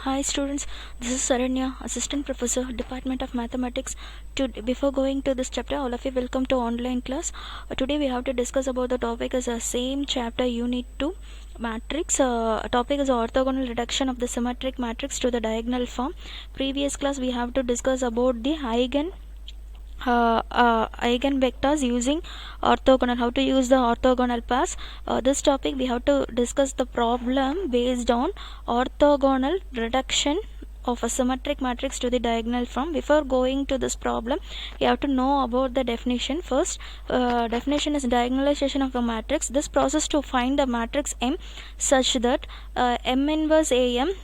Hi students, this is Saranya, Assistant Professor, Department of Mathematics. Before going to this chapter, all of you welcome to online class. Today we have to discuss about the topic as a same chapter unit 2 matrix. Topic is orthogonal reduction of the symmetric matrix to the diagonal form. Previous class we have to discuss about the eigenvectors using orthogonal, how to use the orthogonal pairs. This topic we have to discuss the problem based on orthogonal reduction of a symmetric matrix to the diagonal form. Before going to this problem, you have to know about the definition first. Definition is diagonalization of a matrix. This process to find a matrix M such that M inverse AM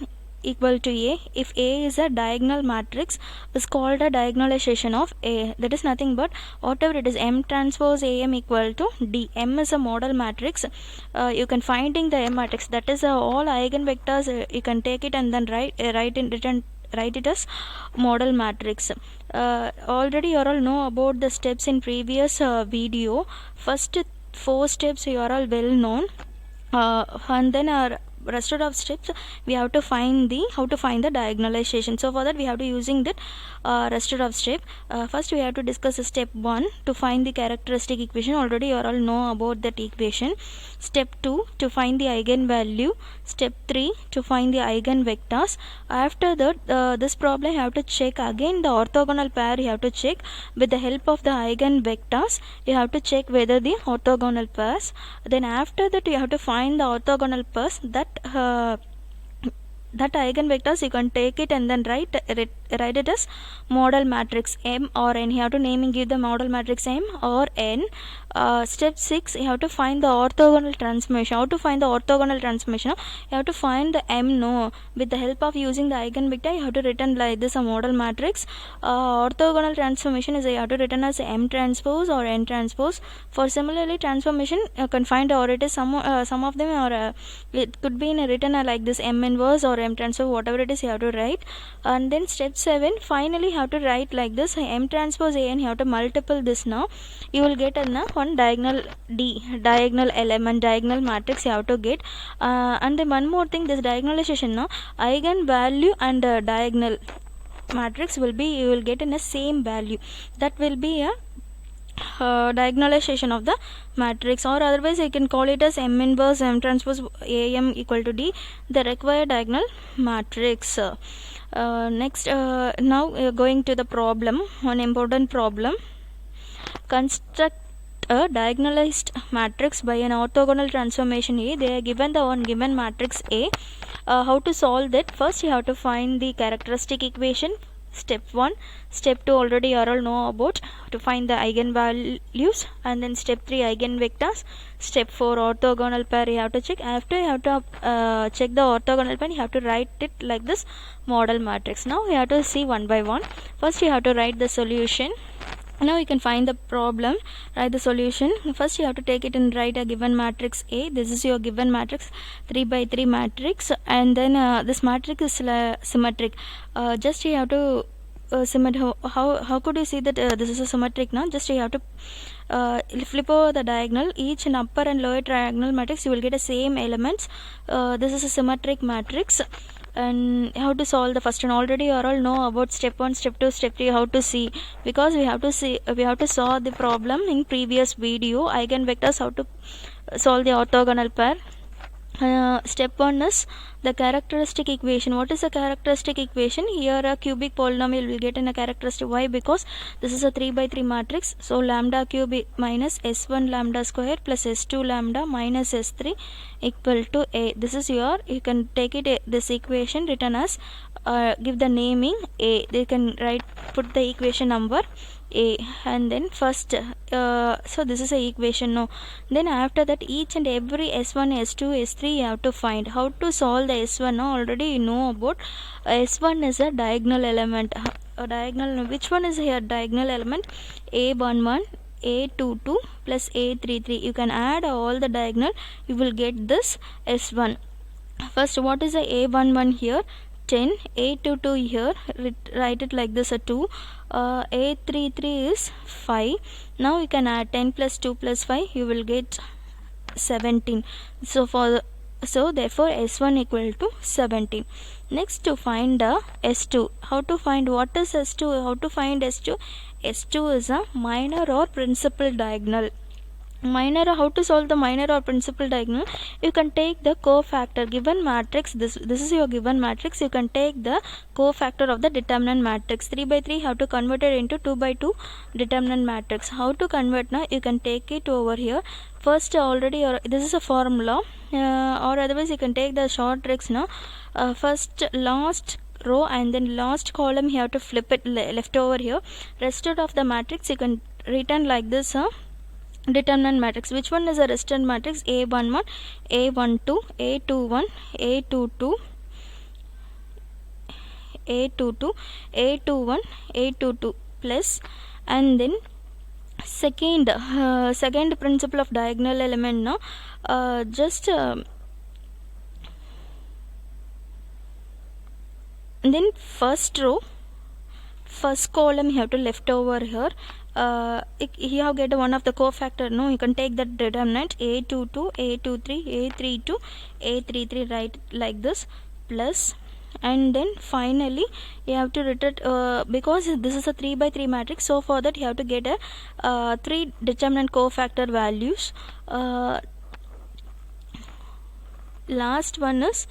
equal to A if A is a diagonal matrix is called a diagonalization of A. That is nothing but whatever it is, M transpose AM equal to D. M is a model matrix. You can finding the M matrix, that is all eigenvectors. You can take it and then write it as model matrix. Already you all know about the steps in previous video. First 4 steps you are all well known, and then our rest of steps we have to find the diagonalization. So for that we have to using that rest of step. First we have to discuss step 1 to find the characteristic equation. Already you all know about that equation. Step 2 to find the eigenvalue. Step 3 to find the eigenvectors. After that this problem you have to check again the orthogonal pair. You have to check with the help of the eigenvectors. You have to check whether the orthogonal pairs. Then after that you have to find the orthogonal pairs. That eigenvectors you can take it and then write it as model matrix M or N. You have to name and give the model matrix M or N. Step 6 you have to find the orthogonal transformation. How to find the orthogonal transformation? You have to find the M. No, with the help of using the eigenvector you have to written like this a model matrix. Orthogonal transformation is you have to written as M transpose or N transpose. For similarly transformation you can find, or it is some of them, or it could be written like this M inverse or M transpose, whatever it is you have to write. And then step 7 finally you have to write like this M transpose A N. You have to multiple this. Now you will get one diagonal diagonal element, diagonal matrix you have to get. And then one more thing, this diagonalization now eigenvalue and diagonal matrix will be, you will get in a same value. That will be a diagonalization of the matrix, or otherwise you can call it as M inverse M transpose AM equal to D, the required diagonal matrix. Next, now going to the problem, one important problem. Construct a diagonalized matrix by an orthogonal transformation A. They are given the one given matrix A. How to solve that? First you have to find the characteristic equation. Step 1. Step 2 already you all know about, to find the eigenvalues. And then step 3 eigenvectors. Step 4 orthogonal pair you have to check. After you have to check the orthogonal pair, you have to write it like this model matrix. Now we have to see one by one. First you have to write the solution. Now you can find the problem, write the solution. First you have to take it and write a given matrix A. This is your given matrix, 3 by 3 matrix, and then this matrix is symmetric. Just you have to how could you see that this is a symmetric now? Just you have to flip over the diagonal. Each in upper and lower diagonal matrix you will get the same elements. This is a symmetric matrix. And how to solve the first one? Already you all know about step 1, step 2, step 3 how to see, because we have to solve the problem in previous video. Eigenvectors, how to solve the orthogonal pair. Step 1 is the characteristic equation. What is a characteristic equation? Here a cubic polynomial will get in a characteristic. Why? Because this is a 3 by 3 matrix. So lambda cube minus S1 lambda square plus S2 lambda minus S3 equal to A. This is your, you can take it this equation written as give the naming A. They can put the equation number A, and then first so this is a equation. No, then after that each and every S1 S2 S3 you have to find. How to solve the S1? No, already you know about S1 is a diagonal element. A diagonal, which one is here diagonal element? A11 A22 plus A33. You can add all the diagonal, you will get this S1. First what is the A11 here? 10. A22 here, write it like this, a 2. A33 is 5. Now you can add 10 plus 2 plus 5, you will get 17. So for So therefore S1 equal to 17. Next, to find the S2. How to find what is S2? How to find S2? S2 is a minor or principal diagonal. How to solve the minor or principal diagonal? You can take the cofactor given matrix. This is your given matrix. You can take the cofactor of the determinant matrix. 3 by 3 have to convert it into 2 by 2 determinant matrix. How to convert? Now you can take it over here. First, already this is a formula, or otherwise you can take the short tricks now. First, last row and then last column you have to flip it left over here. Rest of the matrix you can return like this. Determinant matrix. Which one is a restant matrix? A11, A12, A21, A22, A22, A21, A22 plus, and then second principle of diagonal element now. Then first row, first column you have to left over here. You have get one of the cofactor. No, you can take the determinant A22, A23, A32, A33, right, like this, plus, and then finally you have to return, because this is a 3 by 3 matrix, so for that you have to get a 3 determinant cofactor values. Last one is,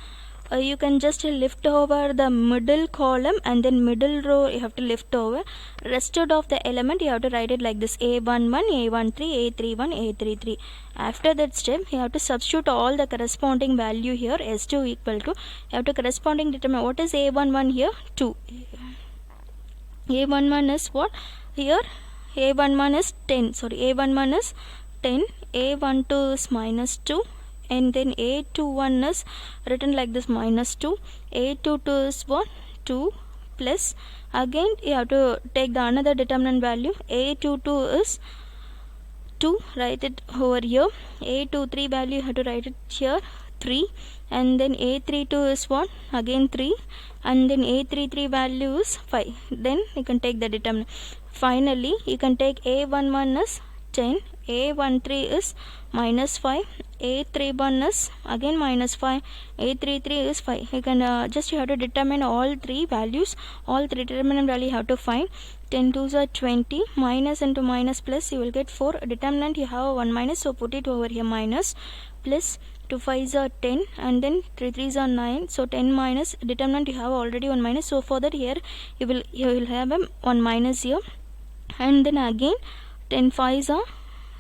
you can just lift over the middle column and then middle row you have to lift over. Rest of the element you have to write it like this: A11, A13, A31, A33. After that step you have to substitute all the corresponding value here. S2 equal to, you have to corresponding determine what is A11 here, 2. A11 is what here? A11 is 10. Sorry, A11 is 10. A12 is -2. And then A21 is written like this, -2. A22 is what? 2 plus, again you have to take the another determinant value. A22 is 2, write it over here. A23 value you have to write it here, 3. And then A32 is what? Again 3. And then A33 value is 5. Then you can take the determinant. Finally you can take A11 is 10, A13 is -5, A31 is again -5, A33 is 5. You can you have to determine all 3 values, all 3 determinant value you have to find. 10 2s are 20, minus into minus plus, you will get 4. Determinant you have 1 minus, so put it over here, minus, plus 2 5s are 10, and then 3 3s are 9, so 10 minus, determinant you have already 1 minus, so for that here you will have a 1 minus here. And then again 10 5s are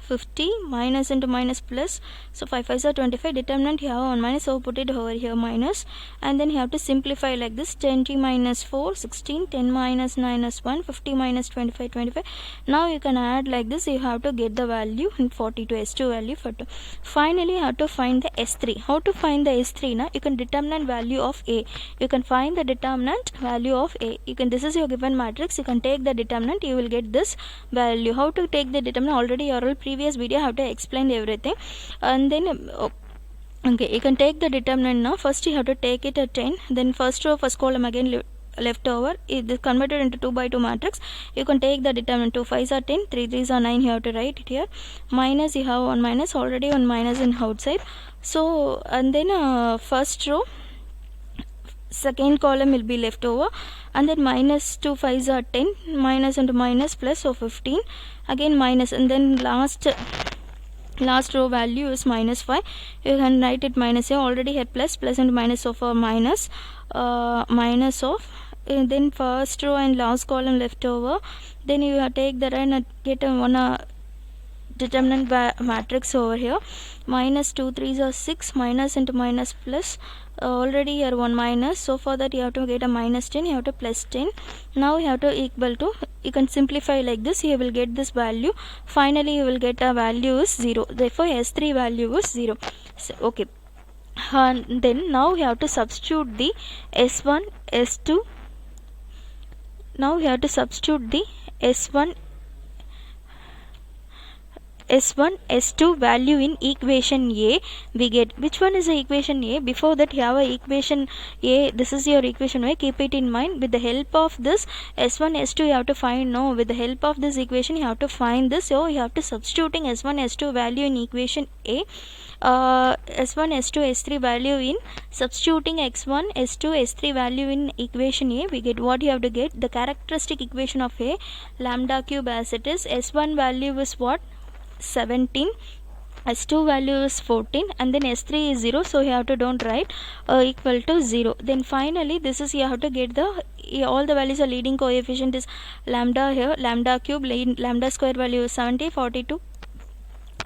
50, minus into minus plus, so 5 5s are 25. Determinant you have 1 minus, so put it over here, minus, and then you have to simplify like this: 20 minus 4, 16, 10 minus 9 is 1, 50 minus 25, 25. Now you can add like this, you have to get the value in 42, S2 value for 2. Finally you have to find the S3. How to find the S3? Now you can determinant value of A. You can find the determinant value of A. You can, this is your given matrix, you can take the determinant, you will get this value. How to take the determinant? Already your previous video I have to explain everything. And then okay, you can take the determinant now. First you have to take it at 10, then first row first column again left over, it is converted into 2 by 2 matrix. You can take the determinant. 2 5s are 10, 3 3s are 9, you have to write it here. Minus, you have 1 minus, already 1 minus in outside. So and then first row second column will be left over, and then minus 2 5s are 10, minus into minus plus, so 15, again minus, and then last row value is -5. You can write it minus here, already had plus into minus, so for minus minus of, then first row and last column left over. Then you have take the and get one determinant matrix over here. Minus 2 3s are 6, minus into minus plus, already here 1 minus, so for that you have to get a minus 10, you have to plus 10. Now you have to equal to, you can simplify like this, you will get this value. Finally you will get a value is 0, therefore S3 value is 0. So, okay, and then now you have to substitute the S1 S2. Now you have to substitute the S1 S1 S2 value in equation A, we get which one is the equation A. Before that you have a equation A, this is your equation A, keep it in mind. With the help of this S1 S2 you have to find, no, with the help of this equation you have to find this. So you have to substituting S1 S2 value in equation A, S1 S2 S3 value in substituting x1 S2 S3 value in equation A, we get what you have to get the characteristic equation of A, lambda cube as it is. S1 value is what, 17, S2 value is 14, and then S3 is 0, so you have to don't write equal to 0. Then finally this is, you have to get the all the values are leading coefficient is lambda here, lambda cube, lambda square value is 70, 42,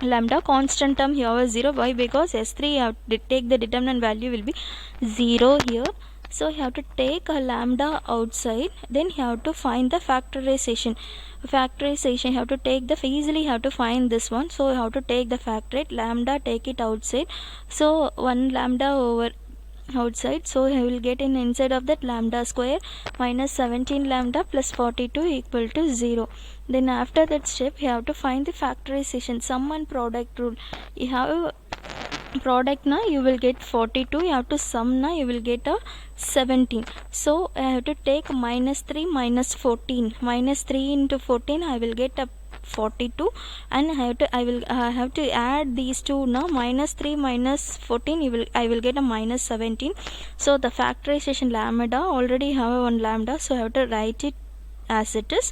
lambda constant term here is 0. Why? Because S3 you have to take the determinant value will be 0 here. So you have to take a lambda outside, then you have to find the factorization. You have to take the, easily you have to find this one. So you have to take the factorate, lambda take it outside. So 1 lambda over outside, so I will get in inside of that lambda square minus 17 lambda plus 42 equal to 0. Then after that step you have to find the factorization, sum and product rule. You have product now you will get 42, you have to sum now you will get a 17. So I have to take minus 3 minus 14, minus 3 into 14 I will get a 42, and I have to add these two now, minus 3 minus 14 I will get a minus 17. So the factorization lambda already have one lambda, so I have to write it as it is.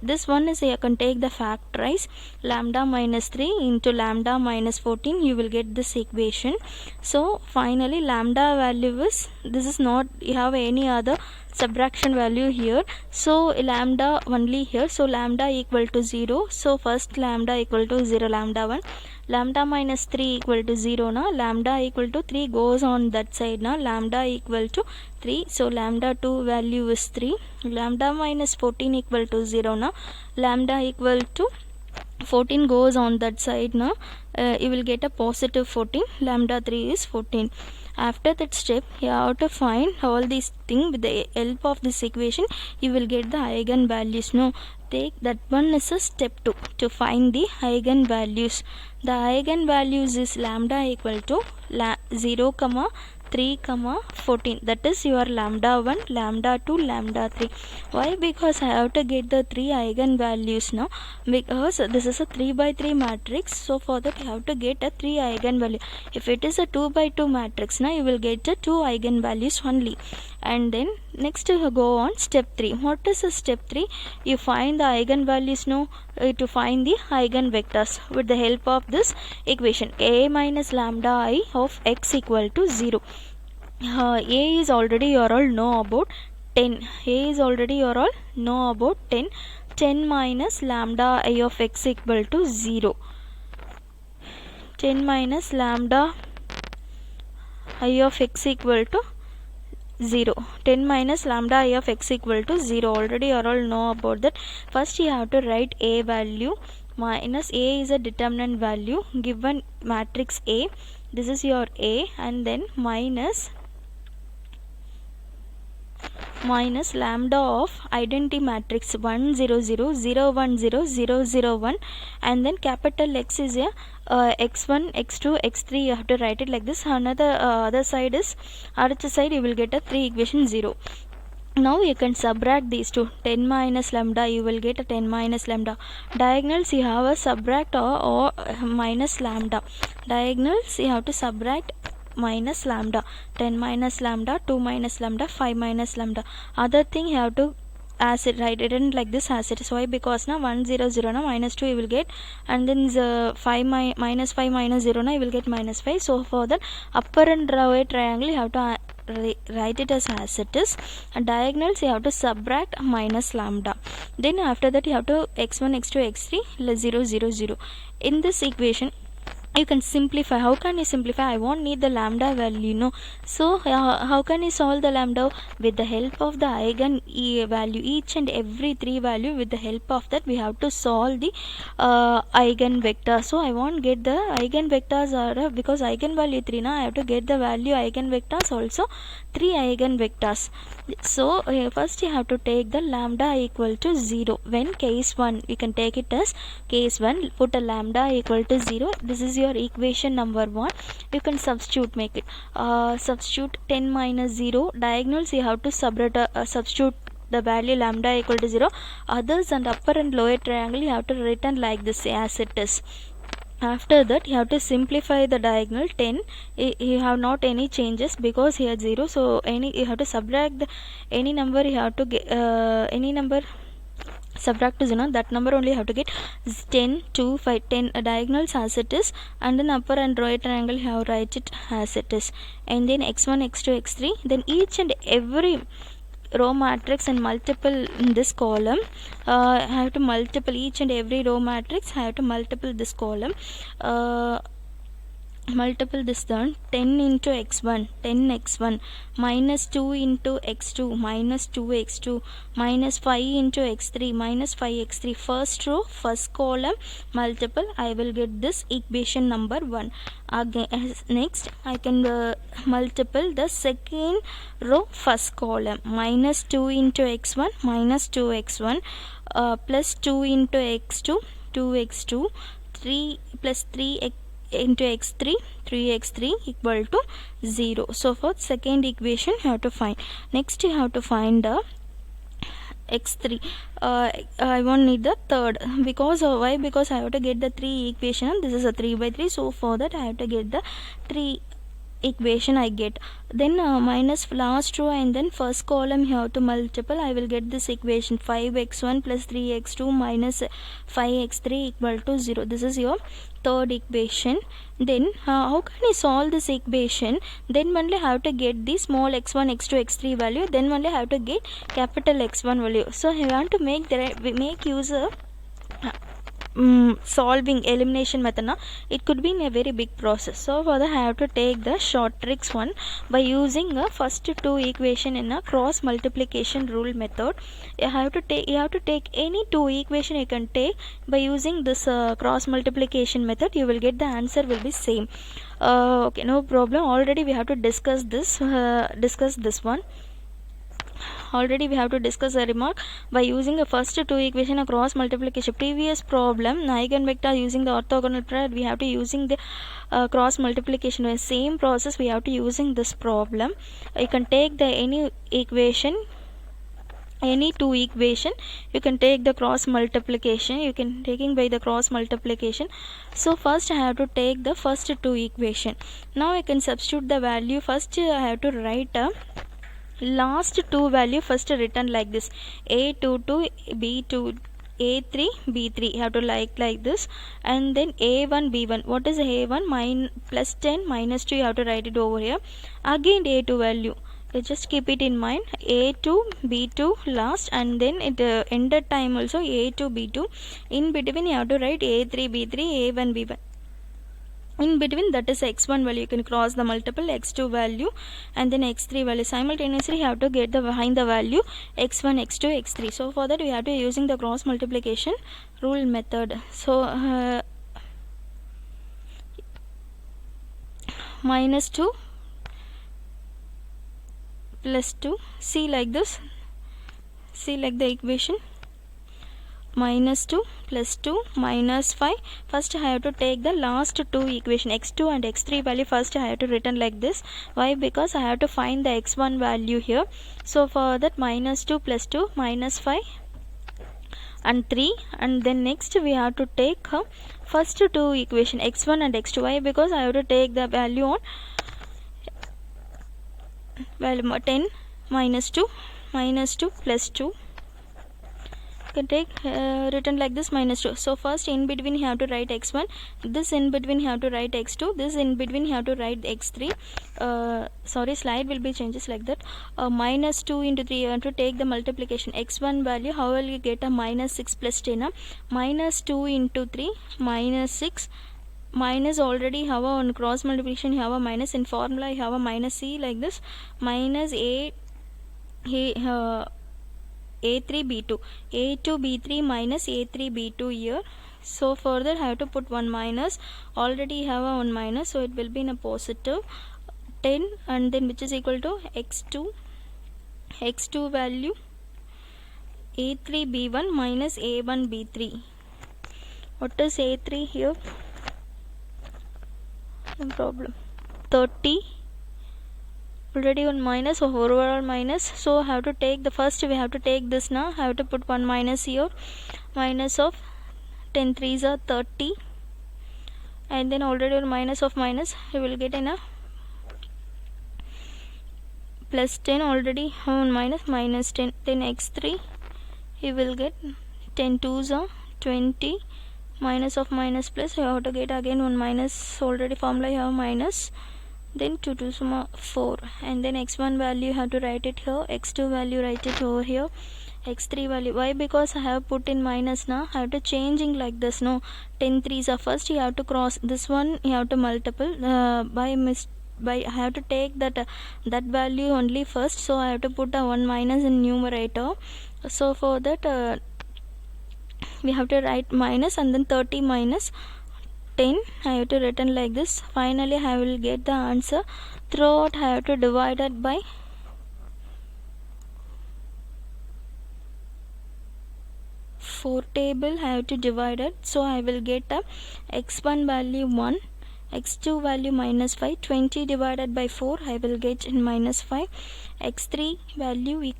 This one is, you can take the factorize, lambda minus 3 into lambda minus 14, you will get this equation. So finally lambda value is, this is not, you have any other subtraction value here, so lambda only here, so lambda equal to 0. So first lambda equal to 0, lambda 1, lambda minus 3 equal to 0 now, lambda equal to 3 goes on that side now, lambda equal to 3, so lambda 2 value is 3, lambda minus 14 equal to 0 now, lambda equal to 14 goes on that side now, you will get a positive 14, lambda 3 is 14. After that step you have to find all these things with the help of this equation, you will get the eigen values. No, take that one is a step 2 to find the eigen values. The eigen values is lambda equal to 0, 3, 14, that is your lambda 1, lambda 2, lambda 3. Why? Because I have to get the 3 eigen values now, because this is a 3 by 3 matrix, so for that you have to get a 3 eigen value. If it is a 2 by 2 matrix now, you will get a 2 eigen values only. And then next you go on step 3. What is a step 3? You find the eigen values now, to find the eigen vectors with the help of this equation, a minus lambda I of x equal to 0. A is already you all know about 10. A is already you all know about 10. 10 minus lambda I of x equal to 0. 10 minus lambda I of x equal to 0. 10 minus lambda I of x equal to 0. Already you all know about that. First you have to write a value, minus a is a determinant value given matrix A. This is your A, and then minus lambda of identity matrix 1 0 0 0 1 0 0 0 1, and then capital X is a x1 x2 x3, you have to write it like this. Another other side is, other side you will get a 3 equation 0. Now you can subtract these two, 10 minus lambda you will get a 10 minus lambda. Diagonals you have a subtract or minus lambda. Diagonals you have to subtract minus lambda, 10 minus lambda, 2 minus lambda, 5 minus lambda. Other thing you have to as it write it in like this as it is. Why? Because now 1 0 0 now minus 2 you will get, and then the 5 minus 5 minus 0 now you will get minus 5. So for that upper and lower triangle you have to write it as it is, and diagonals you have to subtract minus lambda. Then after that you have to x1 x2 x3 0 0 0. In this equation you can simplify. How can you simplify? I won't need the lambda value, no. So how can you solve the lambda? With the help of the eigen value, each and every 3 value, with the help of that we have to solve the eigenvector. So I won't get the eigenvectors are because eigenvalue 3, now I have to get the value eigenvectors also 3 eigenvectors. So first you have to take the lambda equal to 0. When case 1, you can take it as case 1, put a lambda equal to 0. This is your equation number 1. You can substitute, make it substitute 10 minus 0 diagonals. You have to substitute the value lambda equal to 0. Others and upper and lower triangle you have to written like this as it is. After that you have to simplify the diagonal 10. You have not any changes because here 0, so you have to subtract any number. You have to get any number, subtract to 0, that number only you have to get 10, 2, 5, 10 diagonals as it is, and then upper and right triangle you have write it as it is, and then x1, x2, x3. Then each and every row matrix and multiple in this column. I have to multiple each and every row matrix. I have to multiple this column. Multiple this done 10 into x1, 10x1 minus 2 into x2, minus 2x2 minus 5 into x3, minus 5x3. First row, first column, multiple. I will get this equation number 1. Again, next I can multiple the second row, first column, minus 2 into x1, minus 2x1 plus 2 into x2, 2x2, 3 plus 3 into x3, 3x3 equal to 0. So for second equation you have to find. Next you have to find the x3. I won't need the third because why? Because I have to get the 3 equation. This is a 3 by 3, so for that I have to get the 3 equation I get. Then minus last row and then first column you have to multiple. I will get this equation 5x1 plus 3x2 minus 5x3 equal to 0. This is your third equation. Then how can I solve this equation? Then only have to get the small x1, x2, x3 value. Then only have to get capital X1 value. So I want to make use of solving elimination method. Now it could be in a very big process, so for that I have to take the short tricks one by using a first 2 equation in a cross multiplication rule method. You have to take any 2 equation you can take by using this cross multiplication method. You will get the answer will be same. Okay, no problem. Already we have to discuss this one. Already we have to discuss a remark by using the first 2 equation of cross multiplication. Previous problem eigenvector using the orthogonal pair, we have to using the cross multiplication. The same process we have to using this problem. You can take the any equation, any 2 equation, you can take the cross multiplication. You can taking by the cross multiplication. So first I have to take the first 2 equation. Now I can substitute the value. First I have to write a last 2 value first written like this: a22, b2, a3, b3. You have to like this, and then a1, b1. What is a1? Plus 10 minus 2. You have to write it over here. Again a2 value. You just keep it in mind. a2, b2 last, and then it ended time also a2, b2. In between you have to write a3, b3, a1, b1. In between, that is x1 value. You can cross the multiple x2 value and then x3 value. Simultaneously you have to get the behind the value x1, x2, x3. So for that we have to using the cross multiplication rule method. So minus 2 plus 2. See like this. See like the equation. Minus 2 plus 2 minus 5. First I have to take the last 2 equation, x2 and x3 value. First I have to written like this. Why? Because I have to find the x1 value here. So for that minus 2 plus 2 minus 5 and 3, and then next we have to take first 2 equation x1 and x2. Why? Because I have to take the value on value 10 minus 2 plus 2. Can take written like this minus 2. So first in between you have to write x1, this in between you have to write x2, this in between you have to write x3. Sorry, slide will be changes like that. Minus 2 into 3, you have to take the multiplication x1 value. How will you get a minus 6 plus 10? Minus 2 into 3 minus 6 minus already have a on cross multiplication, you have a minus. In formula you have a minus c like this, minus a3b2, a2b3 minus a3b2 here. So further I have to put one minus, already have a one minus, so it will be in a positive 10, and then which is equal to x2 value a3b1 minus a1b3. What is a3 here? No problem. 30, already one minus, so overall minus. So I have to take the first, we have to take this now. I have to put one minus here, minus of 10 3s are 30, and then already one minus of minus, you will get in a plus 10, already one minus 10, then x3 you will get 10 2s are 20, minus of minus plus, you have to get again one minus, already formula you have minus, then 2 2 4, and then x1 value you have to write it here, x2 value write it over here, x3 value. Why? Because I have put in minus now, I have to changing like this. No, 10 3s are first, you have to cross this one, you have to multiple by I have to take that value only first, so I have to put a 1 minus in numerator. So for that we have to write minus, and then 30 minus 10 I have to written like this. Finally I will get the answer. Throughout I have to divide it by 4 table, I have to divide it. So I will get a x1 value 1, x2 value minus 5, 20 divided by 4 I will get in minus 5, x3 value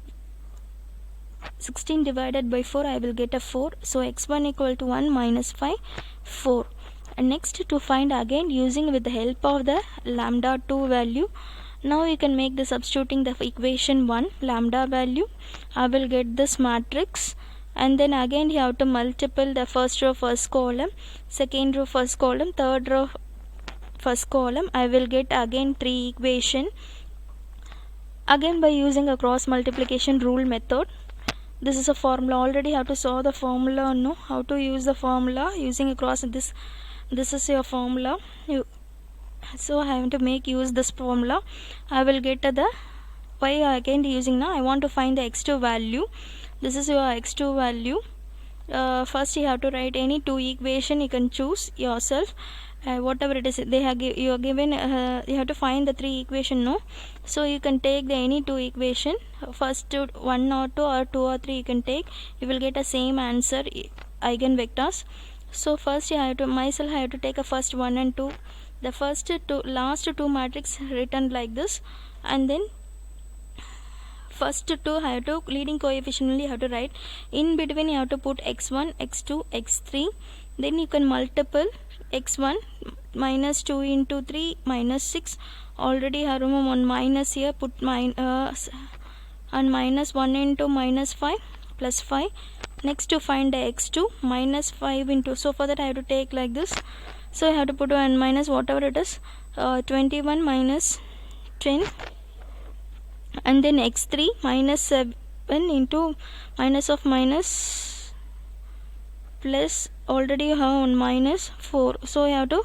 16 divided by 4 I will get a 4. So x1 equal to 1 minus 5 4. And next to find again using with the help of the lambda 2 value. Now you can make the substituting the equation 1 lambda value, I will get this matrix, and then again you have to multiple the first row first column, second row first column, third row first column. I will get again 3 equation again by using a cross multiplication rule method. This is a formula, already have to solve the formula. No, how to use the formula using a cross. This is your formula. So I have to make use this formula. I will get the why again using now. I want to find the x2 value. This is your x2 value. First you have to write any two equation, you can choose yourself. Whatever it is, they have you are given, you have to find the 3 equation. No, so you can take the any 2 equation, first 1 or 2 or 2 or 3 you can take, you will get a same answer eigenvectors. So first I have to take a first 1 and 2, the first two last two matrix written like this, and then first two I have to leading coefficient only you have to write, in between you have to put x1 x2 x3, then you can multiple x1 minus 2 into 3 minus 6, already have one minus here, put and minus 1 into minus 5 plus 5. Next to find the x2 minus 5 into, so for that I have to take like this, so I have to put 1 minus whatever it is, 21 minus 10, and then x3 minus 7 into minus of minus plus, already you have 1 minus 4, so you have to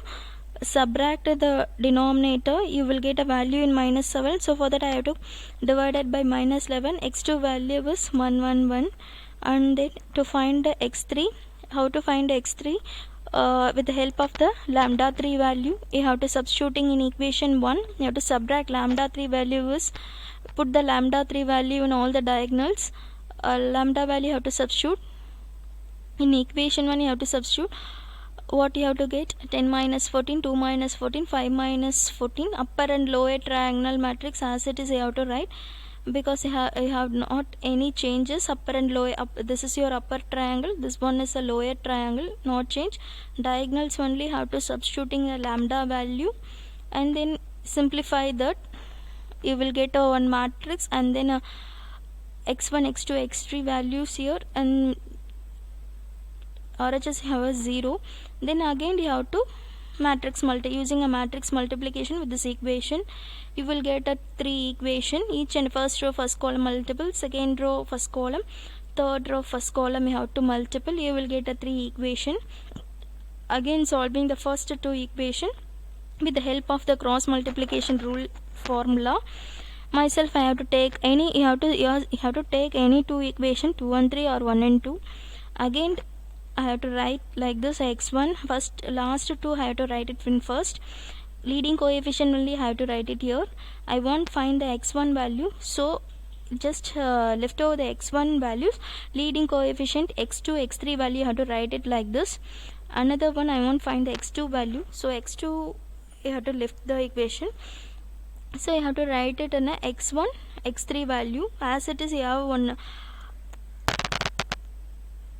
subtract the denominator, you will get a value in minus 7. So for that I have to divide it by minus 11. x2 value is 111, and then to find the x3, how to find the x3, with the help of the lambda 3 value, you have to substituting in equation 1, you have to subtract lambda 3 value is, put the lambda 3 value in all the diagonals, lambda value you have to substitute in equation 1, you have to substitute, what you have to get, 10 minus 14, 2 minus 14, 5 minus 14, upper and lower triangle matrix as it is you have to write, because you have not any changes, upper and lower, this is your upper triangle, this one is a lower triangle, not change, diagonals only have to substituting a lambda value, and then simplify that, you will get a one matrix, and then a x1 x2 x3 values here, and RHS have a 0. Then again you have to matrix using a matrix multiplication with this equation, you will get a 3 equation, each and first row first column multiple, second row first column, third row first column you have to multiple, you will get a 3 equation. again solving the first two equation with the help of the cross multiplication rule formula. Myself, I have to take any, you have to take any two equation, 2 and 3 or 1 and 2. Again I have to write like this: x1 first, last two I have to write it in first, leading coefficient only I have to write it here. I won't find the x1 value, so just left over the x1 values, leading coefficient x2 x3 value you have to write it like this. Another one I won't find the x2 value, so x2 you have to lift the equation, so you have to write it in a x1 x3 value as it is. You have one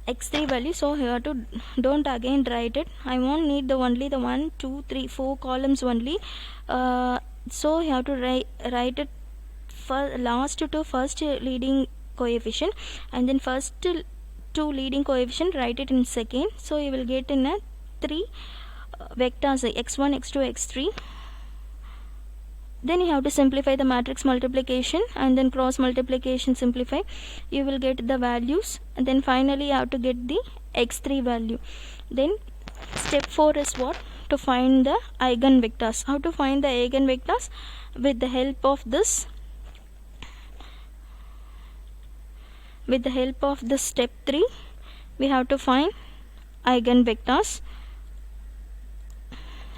x3 value, so you have to don't again write it. I won't need the only the 1 2 3 4 columns only, so you have to write it for last to first leading coefficient, and then first two leading coefficient write it in second, so you will get in a 3 vectors x1 x2 x3. Then you have to simplify the matrix multiplication and then cross multiplication simplify, you will get the values, and then finally you have to get the x3 value. Then step 4 is what? To find the eigenvectors. How to find the eigenvectors? With the help of this, step 3 we have to find eigenvectors.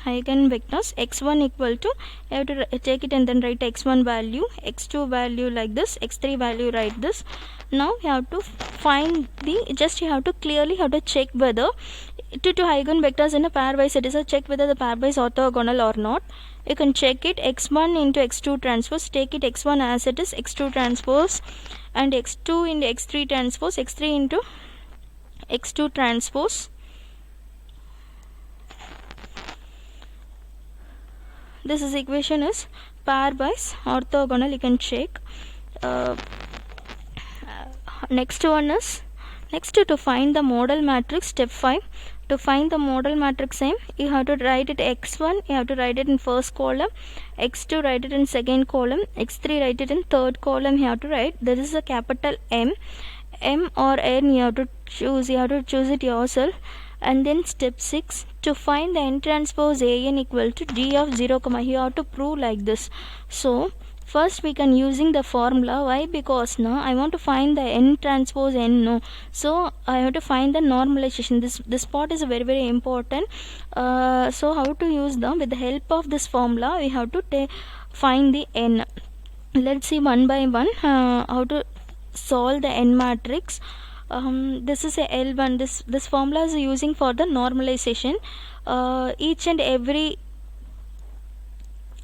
X1 equal to, you have to take it and then write x1 value, x2 value like this, x3 value write this. Now you have to find the, just you have to clearly have to check whether two eigenvectors in a pairwise it is a, check whether the pairwise orthogonal or not. You can check it x1 into x2 transpose, take it x1 as it is, x2 transpose, and x2 into x3 transpose, x3 into x2 transpose. This is equation is pairwise orthogonal, you can check. Next one is, next to find the model matrix, step 5. To find the model matrix M, you have to write it x1, you have to write it in first column, x2 write it in second column, x3 write it in third column, you have to write. This is a capital M. M or N you have to choose it yourself. And then step 6, to find the n transpose an equal to d of 0, you have to prove like this. So first we can using the formula. Why? Because now I want to find the n transpose n, no, so I have to find the normalization. This part is very very important. So how to use them? With the help of this formula we have to find the n. Let's see one by one how to solve the n matrix. This is a L1. This formula is using for the normalization. Each and every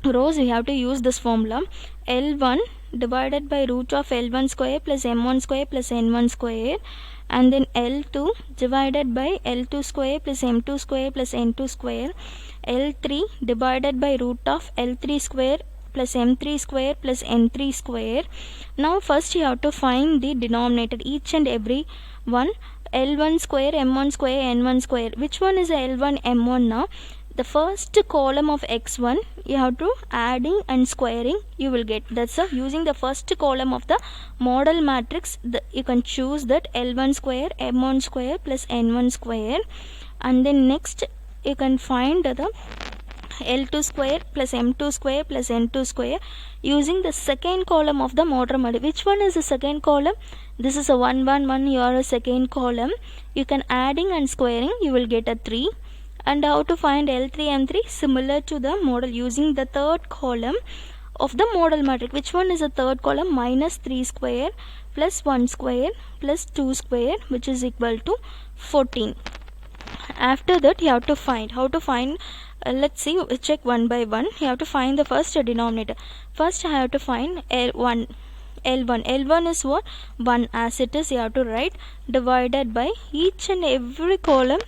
rows we have to use this formula. L1 divided by root of L1 square plus M1 square plus N1 square, and then L2 divided by L2 square plus M2 square plus N2 square. L3 divided by root of L3 square plus M3 square plus N3 square. Now first you have to find the denominator, each and every one. L1 square, M1 square, N1 square. Which one is L1, M1 now? The first column of x1 you have to adding and squaring, you will get. That's using the first column of the model matrix, you can choose that L1 square, M1 square plus N1 square. And then next you can find the L2 square plus M2 square plus N2 square using the second column of the model matrix. Which one is the second column? This is a 1 1 1, your second column. You can adding and squaring, you will get a 3. And how to find L3 M3? Similar to the model, using the third column of the model matrix. Which one is the third column? Minus 3 square plus 1 square plus 2 square, which is equal to 14. After that you have to find, how to find, let's see, check one by one. You have to find the first denominator. First I have to find L1. L1 is what? 1 as it is, you have to write, divided by each and every column.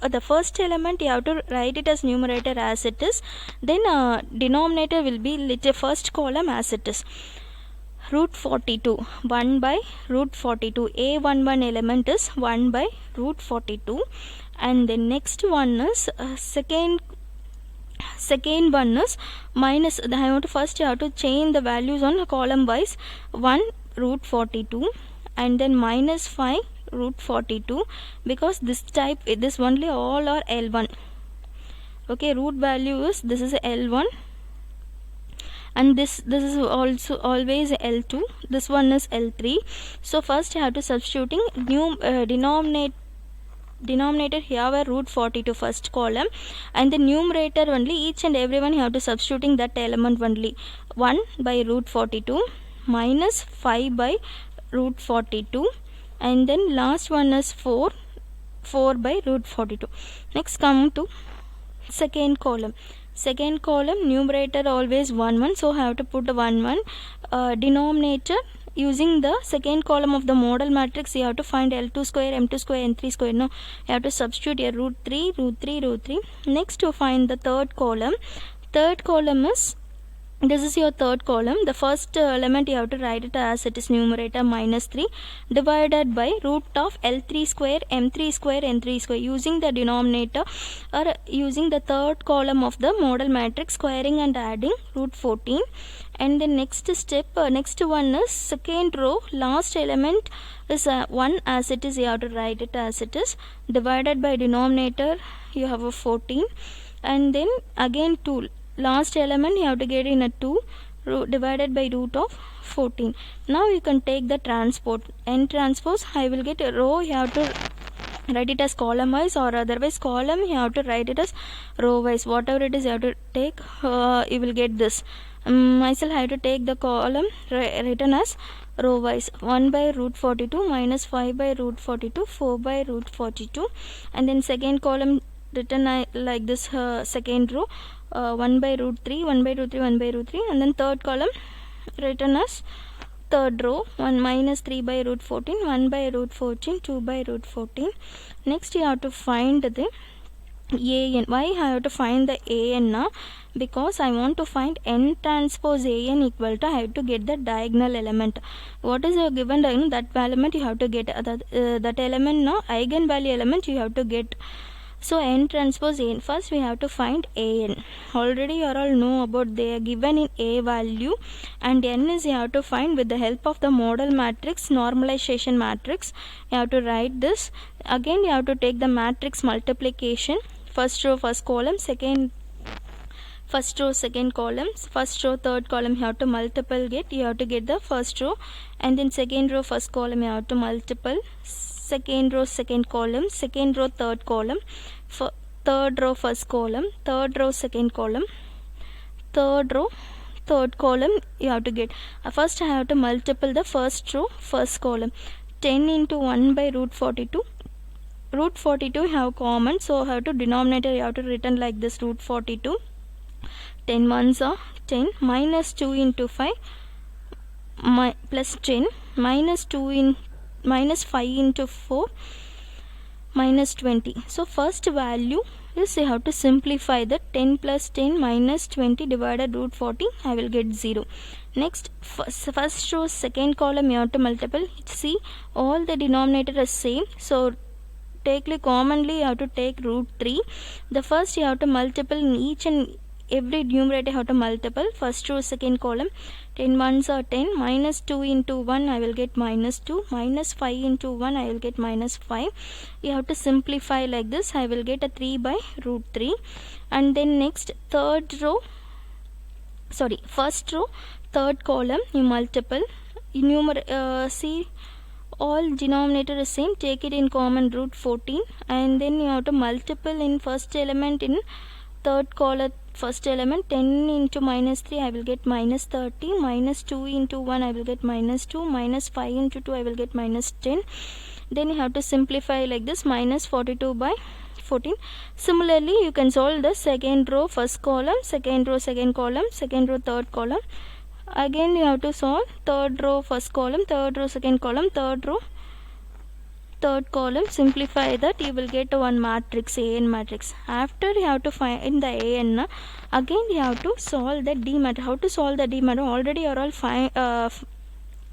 The first element you have to write it as numerator as it is, then denominator will be first column as it is. Root 42, 1 by root 42. A11 element is 1 by root 42. And the next one is second one is minus. I want to first you have to change the values on column wise. 1 root 42 and then minus 5 root 42, because this type, this only all are L1. Okay, root value is, this is L1, and this is also always L2, this one is L3. So first you have to substituting new denominator here were root 42 first column, and the numerator only each and every one you have to substituting that element only. 1 by root 42 minus 5 by root 42, and then last one is 4 by root 42. Next come to second column. Second column numerator always 1 1, so I have to put 1 1. Denominator, using the second column of the model matrix, you have to find L2 square, M2 square, N3 square. No, you have to substitute here root 3, root 3, root 3. Next to find the third column. Third column is, this is your third column. The first element you have to write it as it is numerator minus 3 divided by root of L3 square, M3 square, N3 square, using the denominator or using the third column of the model matrix, squaring and adding root 14. And the next step, next one is second row, last element is 1 as it is, you have to write it as it is, divided by denominator you have a 14, and then again 2, last element you have to get in a 2 divided by root of 14. Now you can take the transpose, n transpose, I will get a row, you have to write it as column wise, or otherwise column you have to write it as row wise, whatever it is you have to take, you will get this. Myself I have to take the column written as row wise. 1 by root 42 minus 5 by root 42, 4 by root 42, and then second column written like this, second row, 1 by root 3, 1 by root 3, 1 by root 3, and then third column written as third row, 1 minus 3 by root 14, 1 by root 14, 2 by root 14. Next you have to find the an. Why I have to find the an now? Because I want to find n transpose an equal to, I have to get the diagonal element. What is your given diagonal? That element you have to get, that element now, eigenvalue element you have to get. So n transpose an, first we have to find an. Already you all know about, they are given in a value, and n is you have to find with the help of the model matrix, normalization matrix. You have to write this. Again you have to take the matrix multiplication, first row first column, first row second column, first row third column you have to multiple get, you have to get the first row, and then second row first column you have to multiple second row second column, second row third column, third row first column, third row second column, third row third column you have to get. First I have to multiple the first row first column. 10 into 1 by root 42, root 42 you have common, so I have to denominator you have to written like this, root 42, 10 ones are 10, minus 2 into 5 plus 10, minus 5 into 4 minus 20. So first value is, you have to simplify the 10 plus 10 minus 20 divided root 40, I will get 0. Next, first row second column you have to multiple. See, all the denominator is same, so commonly you have to take root 3. The first you have to multiple in each and every numerator, you have to multiple first row second column. 10 ones are 10, minus 2 into 1 I will get minus 2, minus 5 into 1 I will get minus 5. You have to simplify like this, I will get a 3 by root 3. And then next, first row third column you multiple, see, all denominator is same, take it in common, root 14, and then you have to multiple in first element in third column first element. 10 into minus 3 I will get minus 30, minus 2 into 1 I will get minus 2, minus 5 into 2 I will get minus 10. Then you have to simplify like this, minus 42 by 14. Similarly you can solve the second row first column, second row second column, second row third column. Again you have to solve third row first column, third row second column, third row third column, simplify that, you will get one matrix, an matrix. After you have to find the an, again you have to solve the D matrix. How to solve the D matrix? Already you are all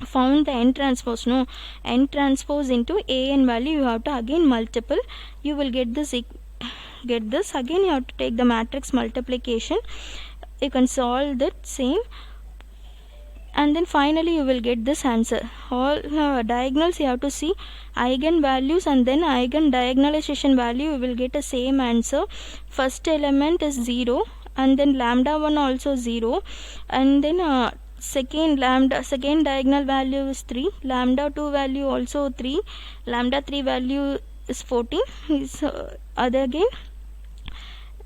found the n transpose. No, n transpose into an value you have to again multiple, you will get this. Again you have to take the matrix multiplication. You can solve that same. and then finally you will get this answer. All diagonals you have to see eigen values and then eigen diagonalization value, you will get the same answer. First element is 0 and then lambda 1 also 0, and then second diagonal value is 3, lambda 2 value also 3, lambda 3 value is 14 is other again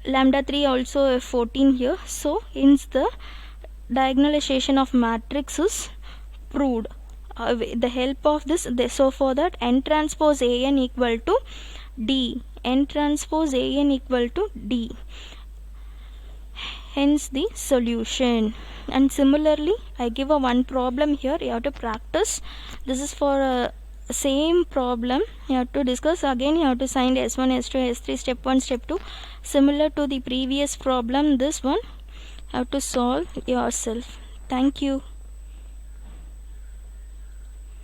lambda 3 also 14 here. So hence the diagonalization of matrix is proved with the help of this. So for that, n transpose an equal to d, n transpose an equal to d, hence the solution. And similarly I give a one problem here, you have to practice. This is for a same problem, you have to discuss again, you have to find S1, S2, S3, step 1, step 2, similar to the previous problem. This one you have to solve yourself. Thank you.